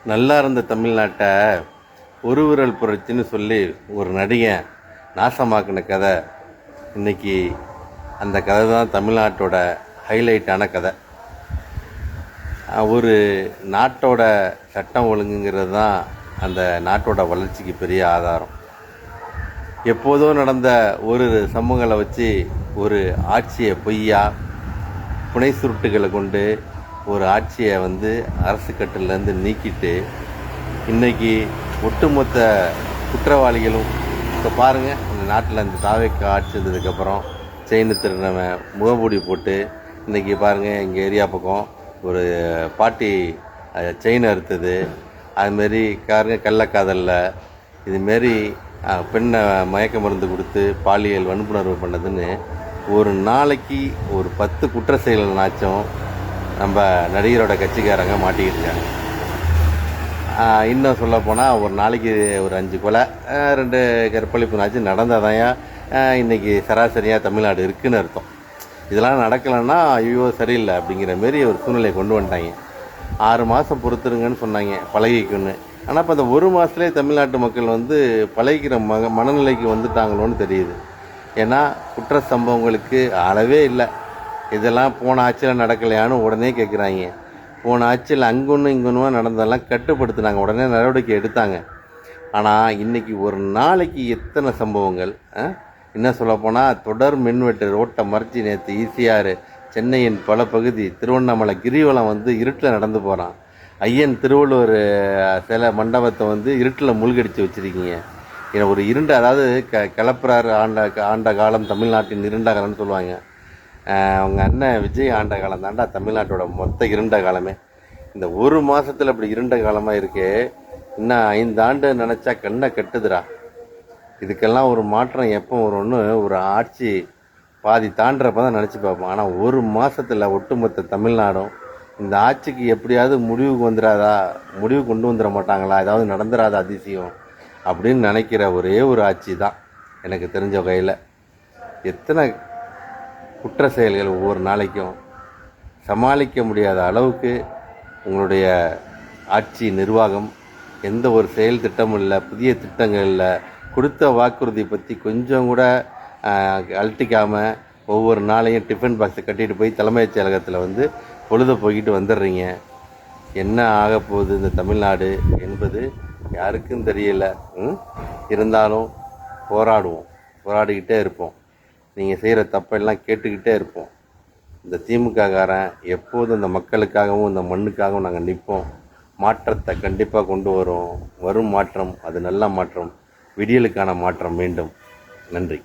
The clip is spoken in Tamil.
நல்லா இருந்த தமிழ்நாட்டை ஒரு விரல் புரட்சின்னு சொல்லி ஒரு நடிகன் நாசமாக்கின கதை. இன்னைக்கு அந்த கதை தான் தமிழ்நாட்டோட ஹைலைட்டான கதை. ஒரு நாட்டோட சட்டம் ஒழுங்குங்கிறது தான் அந்த நாட்டோட வளர்ச்சிக்கு பெரிய ஆதாரம். எப்போதும் நடந்த ஒரு சமூகங்களை வச்சு ஒரு ஆட்சியை பொய்யா புனை சுருட்டுகளை கொண்டு ஒரு ஆட்சியை அரசு கட்டிலேருந்து நீக்கிட்டு இன்றைக்கி ஒட்டுமொத்த குற்றவாளிகளும் இப்போ பாருங்கள், இந்த நாட்டில் இந்த தாவேக்கு ஆட்சி வந்ததுக்கப்புறம் செயின் திருநவன் முகமூடி போட்டு இன்றைக்கி பாருங்கள், எங்கள் ஏரியா பக்கம் ஒரு பாட்டி செயின் அறுத்தது, அதுமாரி கள்ளக்காதலில் இதுமாரி பெண்ணை மயக்க மருந்து கொடுத்து பாலியல் வன்புணர்வு பண்ணதுன்னு ஒரு நாளைக்கு ஒரு 10 குற்ற செயல்னாச்சும் நம்ம நடிகரோட கட்சிக்காரங்க மாட்டிக்கிட்டு. இன்னும் சொல்லப்போனால் ஒரு நாளைக்கு ஒரு 5 கொலை 2 கற்பழிப்புனாச்சும் நடந்தாதான் இன்றைக்கி சராசரியாக தமிழ்நாடு இருக்குதுன்னு அர்த்தம். இதெல்லாம் நடக்கலைன்னா ஐயோ சரியில்லை அப்படிங்கிற மாரி ஒரு சூழ்நிலையை கொண்டு வந்துட்டாங்க. 6 மாதம் பொறுத்துருங்கன்னு சொன்னாங்க பழகிக்குன்னு. ஆனால் இப்போ அந்த 1 மாதத்துலேயே தமிழ்நாட்டு மக்கள் பழகிக்கிற மனநிலைக்கு வந்துட்டாங்களோன்னு தெரியுது. ஏன்னா குற்ற சம்பவங்களுக்கு அளவே இல்லை. இதெல்லாம் போன ஆட்சியில் நடக்கலையான்னு உடனே கேட்குறாங்க. போன ஆட்சியில் அங்கொன்று இங்கொன்றுவா நடந்ததெல்லாம் கட்டுப்படுத்தினாங்க, உடனே நடவடிக்கை எடுத்தாங்க. ஆனால் இன்றைக்கி ஒரு நாளைக்கு எத்தனை சம்பவங்கள்! என்ன சொல்லப்போனால் தொடர் மின்வெட்டு, ரோட்டை மறைச்சி நேற்று ஈசிஆர் சென்னையின் பல பகுதி, திருவண்ணாமலை கிரிவலம் இருட்டில் நடந்து போகிறான். ஐயன் திருவள்ளுவர் சில மண்டபத்தை இருட்டில் மூழ்கடிச்சு வச்சுருக்கீங்க. ஒரு இருண்ட, அதாவது கலப்புறார் ஆண்ட காலம் தமிழ்நாட்டின் இருண்ட காலம்னு சொல்லுவாங்க. அவங்க அண்ணன் விஜய் ஆண்ட காலம் தாண்டா தமிழ்நாட்டோட மொத்த இருண்ட காலமே. இந்த 1 மாதத்தில் இப்படி இருண்ட காலமாக இருக்கே, இன்னும் 5 ஆண்டு நினச்சா கண்ணை கட்டுதுடா. இதுக்கெல்லாம் ஒரு மாற்றம் எப்போ வரும்னு ஒரு ஆட்சி பாதி தாண்டுறப்ப தான் நினச்சி பார்ப்போம். ஆனால் 1 மாதத்தில் ஒட்டுமொத்த தமிழ்நாடும் இந்த ஆட்சிக்கு எப்படியாவது முடிவு கொண்டு வந்துட மாட்டாங்களா, ஏதாவது நடந்துடாத அதிசயம் அப்படின்னு நினைக்கிற ஒரே ஒரு ஆட்சி தான் எனக்கு தெரிஞ்ச வகையில். எத்தனை குற்ற செயல்கள் ஒவ்வொரு நாளைக்கும்! சமாளிக்க முடியாத அளவுக்கு உங்களுடைய ஆட்சி நிர்வாகம், எந்த ஒரு செயல் திட்டமும் இல்லை, புதிய திட்டங்கள் இல்லை. கொடுத்த வாக்குறுதி பற்றி கொஞ்சம் கூட அழட்டிக்காமல் ஒவ்வொரு நாளையும் டிஃபன் பாக்ஸை கட்டிட்டு போய் தலைமைச் செயலகத்தில் பொழுத போய்கிட்டு வந்துடுறீங்க. என்ன ஆக போகுது இந்த தமிழ்நாடு என்பது யாருக்கும் தெரியல. இருந்தாலும் போராடிக்கிட்டே இருப்போம். நீங்கள் செய்கிற தப்பெல்லாம் கேட்டுக்கிட்டே இருப்போம். இந்த திமுககாரன் எப்போதும் இந்த மக்களுக்காகவும் இந்த மண்ணுக்காகவும் நாங்கள் நிற்போம். மாற்றத்தை கண்டிப்பாக கொண்டு வரும் மாற்றம் அது நல்ல மாற்றம், விடியலுக்கான மாற்றம் வேண்டும். நன்றி.